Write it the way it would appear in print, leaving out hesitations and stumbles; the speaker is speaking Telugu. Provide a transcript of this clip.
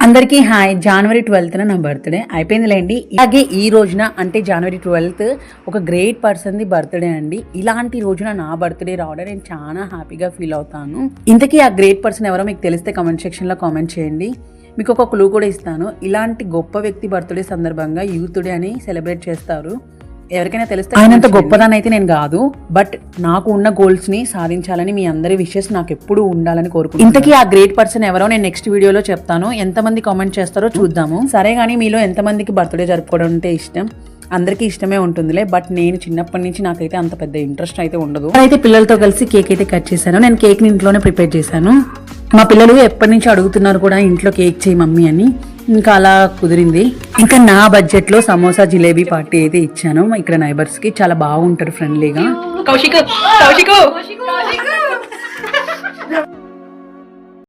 అందరికీ హాయ్. జనవరి 12న నా బర్త్డే అయిపోయిందిలేండి. అలాగే ఈ రోజున అంటే జనవరి 12th ఒక గ్రేట్ పర్సన్ది బర్త్డే అండి. ఇలాంటి రోజున నా బర్త్డే రావడం నేను చాలా హ్యాపీగా ఫీల్ అవుతాను. ఇంతకీ ఆ గ్రేట్ పర్సన్ ఎవరో మీకు తెలిస్తే కామెంట్ సెక్షన్లో కామెంట్ చేయండి. మీకు ఒక క్లూ కూడా ఇస్తాను. ఇలాంటి గొప్ప వ్యక్తి బర్త్డే సందర్భంగా యూత్ డే అని సెలబ్రేట్ చేస్తారు. ఎవరికైనా తెలిస్తే ఆయనంత గొప్పదాన్ని అయితే నేను కాదు, బట్ నాకు ఉన్న గోల్స్ ని సాధించాలని మీ అందరి విషెస్ నాకు ఎప్పుడు ఉండాలని కోరుకుంటున్నాను. ఇంతకీ ఆ గ్రేట్ పర్సన్ ఎవరో నేను నెక్స్ట్ వీడియోలో చెప్తాను. ఎంతమంది కామెంట్ చేస్తారో చూద్దాము. సరే కానీ మీలో ఎంతమందికి బర్త్డే జరుపుకోవడం అంటే ఇష్టం? అందరికీ ఇష్టమే ఉంటుందిలే, బట్ నేను చిన్నప్పటి నుంచి నాకైతే అంత పెద్ద ఇంట్రెస్ట్ అయితే ఉండదు. అయితే పిల్లలతో కలిసి కేక్ అయితే కట్ చేశాను. నేను కేక్ ని ఇంట్లోనే ప్రిపేర్ చేశాను. మా పిల్లలు ఎప్పటి నుంచి అడుగుతున్నారు కూడా ఇంట్లో కేక్ చేయి మమ్మీ అని. ఇంకా అలా కుదిరింది. ఇంకా నా బడ్జెట్ లో సమోసా జిలేబీ పార్టీ అయితే ఇచ్చాను ఇక్కడ నైబర్స్ కి. చాలా బాగుంటారు ఫ్రెండ్లీగా. కౌశిక్